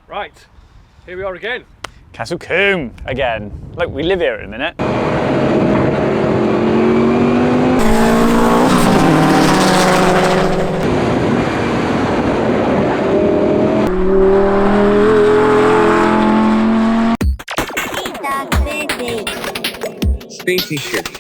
Right, here we are again. Castle Combe again. Look, we live here in a minute. Speedy shift.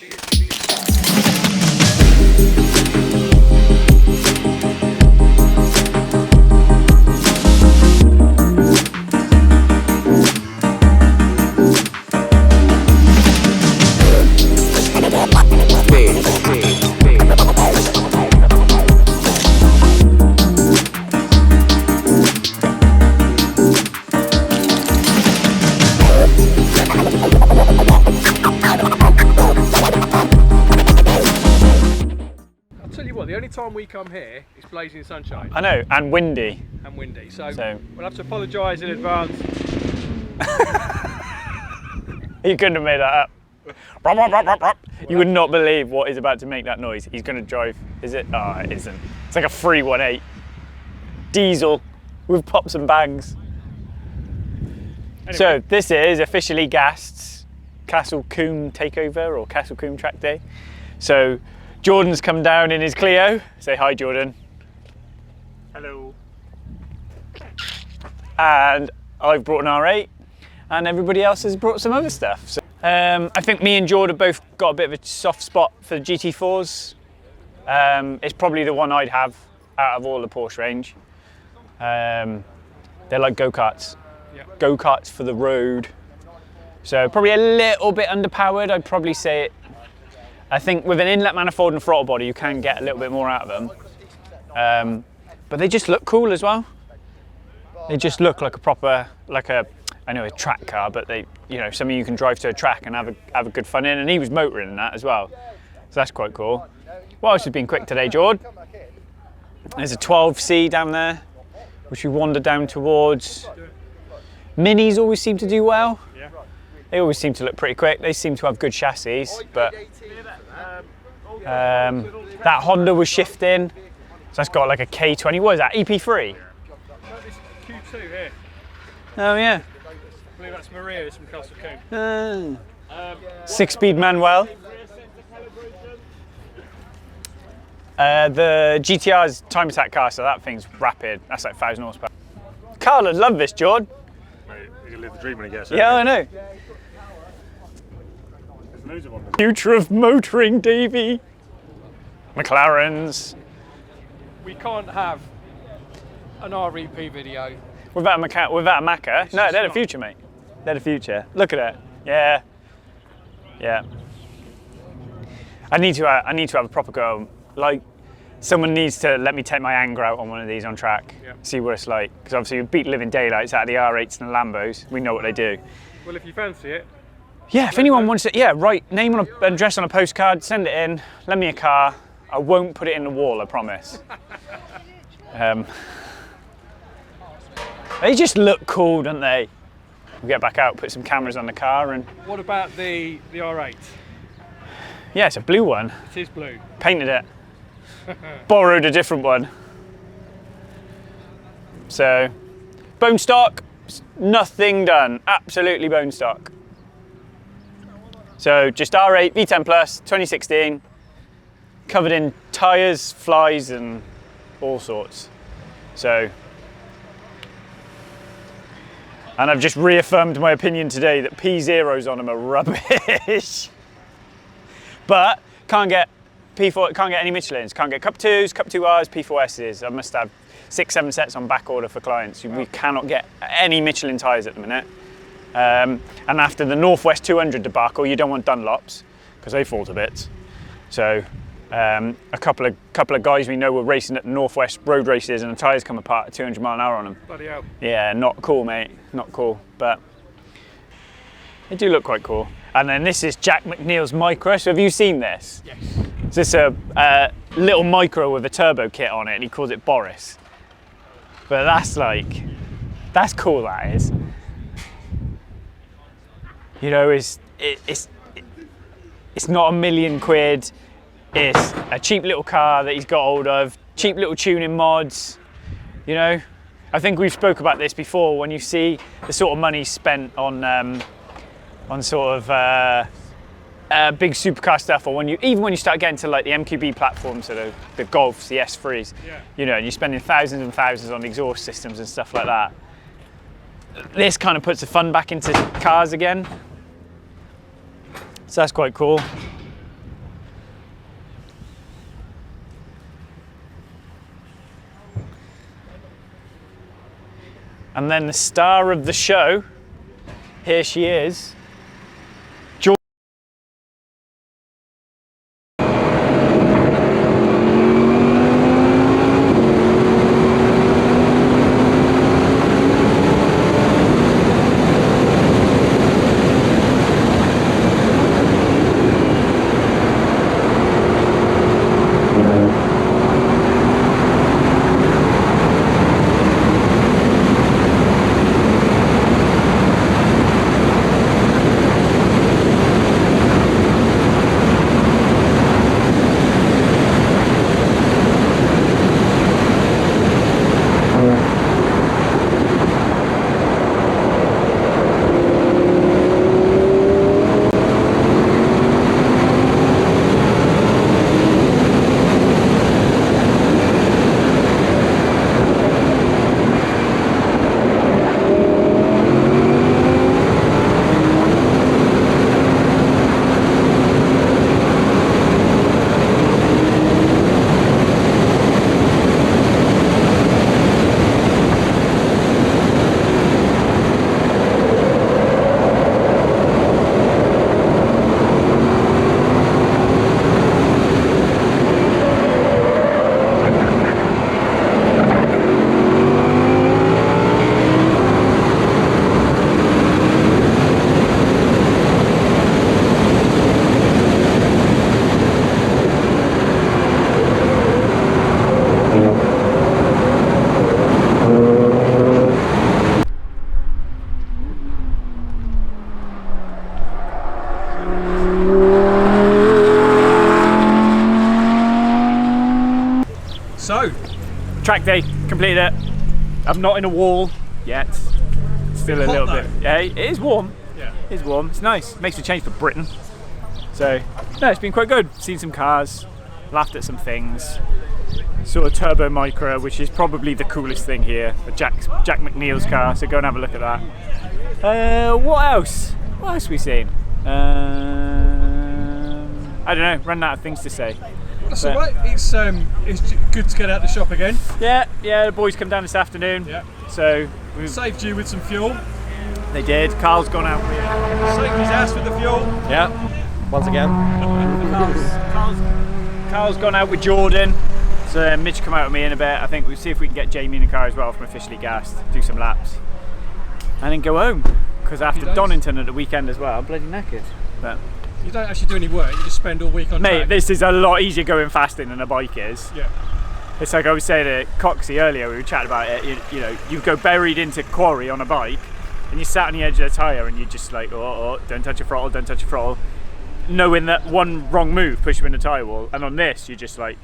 The only time we come here is blazing sunshine. I know, and windy. And windy, so we'll have to apologise in advance. You couldn't have made that up. You would not believe what is about to make that noise. He's going to drive, is it? Oh, it isn't. It's like a 318 diesel with pops and bangs. Anyway. So this is officially Gast's Castle Combe takeover or Castle Combe track day. So Jordan's come down in his Clio. Say hi, Jordan. Hello. And I've brought an R8, and everybody else has brought some other stuff. So, I think me and Jordan both got a bit of a soft spot for the GT4s. It's probably the one I'd have out of all the Porsche range. They're like go-karts. Yeah. Go-karts for the road. So probably a little bit underpowered, I'd probably say it. I think with an inlet manifold and throttle body, you can get a little bit more out of them. But they just look cool as well. They just look like a proper, I know a track car, but they, you know, something you can drive to a track and have a good fun in. And he was motoring in that as well, so that's quite cool. What else has been quick today, Jord? There's a 12C down there, which we wander down towards. Minis always seem to do well. They always seem to look pretty quick. They seem to have good chassis, but that Honda was shifting, so that's got like a K20. What is that? EP3? No, this Q2 here. Oh yeah. I believe that's Maria's from Castle Combe. 6-speed manual. The GTR's time attack car, so that thing's rapid. That's like 1,000 horsepower. Carl would love this, Jord. Mate, he can live the dream when he gets there. Yeah, I know. Future of motoring, Davey. McLarens. We can't have an REP video without a Macca. No, they're the future, mate. They're the future. Look at it. Yeah. Yeah. I need to have a proper go. Like, someone needs to let me take my anger out on one of these on track. Yeah. See what it's like. Because obviously we beat living daylights out of the R8s and the Lambos. We know what they do. Well, if you fancy it. Yeah, if anyone wants it, yeah, write name on an address on a postcard, send it in, lend me a car. I won't put it in the wall, I promise. They just look cool, don't they? We'll get back out, put some cameras on the car and... What about the R8? Yeah, it's a blue one. It is blue. Painted it. Borrowed a different one. So, bone stock, nothing done. Absolutely bone stock. So just R8, V10 Plus, 2016, covered in tyres, flies and all sorts. So, and I've just reaffirmed my opinion today that P0s on them are rubbish. But can't get P4, can't get any Michelins, can't get Cup 2s, Cup 2Rs, P4Ss. I must have 6-7 sets on back order for clients. We cannot get any Michelin tyres at the minute. And after the Northwest 200 debacle, you don't want Dunlops because they fall to bits. So a couple of guys we know were racing at the Northwest road races and the tyres come apart at 200 mile an hour on them. Bloody hell. Yeah, not cool, mate. Not cool, but they do look quite cool. And then this is Jack McNeil's Micro. So have you seen this? Yes. It's this a little Micro with a turbo kit on it, and he calls it Boris. But that's cool, that is. You know, it's not £1 million. It's a cheap little car that he's got hold of, cheap little tuning mods, you know. I think we've spoke about this before. When you see the sort of money spent on sort of big supercar stuff, or even when you start getting to like the MQB platforms, so the Golfs, the S3s, you know, and you're spending thousands and thousands on exhaust systems and stuff like that. This kind of puts the fun back into cars again. So that's quite cool. And then the star of the show, here she is. So, Track day, completed it. I'm not in a wall yet. Still a hot little though. bit. Yeah, it is warm. yeah. It is warm. It's nice. Makes a change for Britain. So, no, it's been quite good. Seen some cars, laughed at some things. Saw a Turbo Micra, which is probably the coolest thing here. Jack McNeil's car. So go and have a look at that. What else? What else have we seen? I don't know. Ran out of things to say. That's all right. It's good to get out the shop again. Yeah. The boys come down this afternoon. Yeah. So we've Saved you with some fuel. They did. Carl's gone out. Saved his ass with the fuel. Yeah, once again. Carl's gone out with Jordan. So Mitch come out with me in a bit. I think we'll see if we can get Jamie in the car as well from Officially Gassed. Do some laps. And then go home. Because after days. Donington at the weekend as well, I'm bloody knackered. But You don't actually do any work. You just spend all week on mate, track. this is a lot easier going fasting than a bike is. Yeah. It's like I was saying to Coxie earlier, we were chatting about it, you know, you go buried into quarry on a bike and you sat on the edge of the tyre and you're just like, oh, don't touch your throttle, don't touch your throttle. Knowing that one wrong move push you in the tyre wall, and on this you're just like,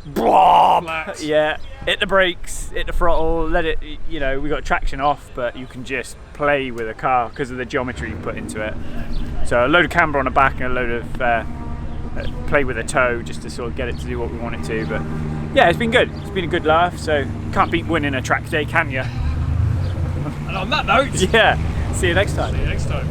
blob! Flat. Yeah, hit the brakes, hit the throttle, let it, you know, we got traction off, but you can just play with a car because of the geometry you put into it. So a load of camber on the back and a load of play with a toe just to sort of get it to do what we want it to. But yeah, it's been good. It's been a good laugh. So can't beat winning a track day, can you? And on that note, Yeah. See you next time. see you next time.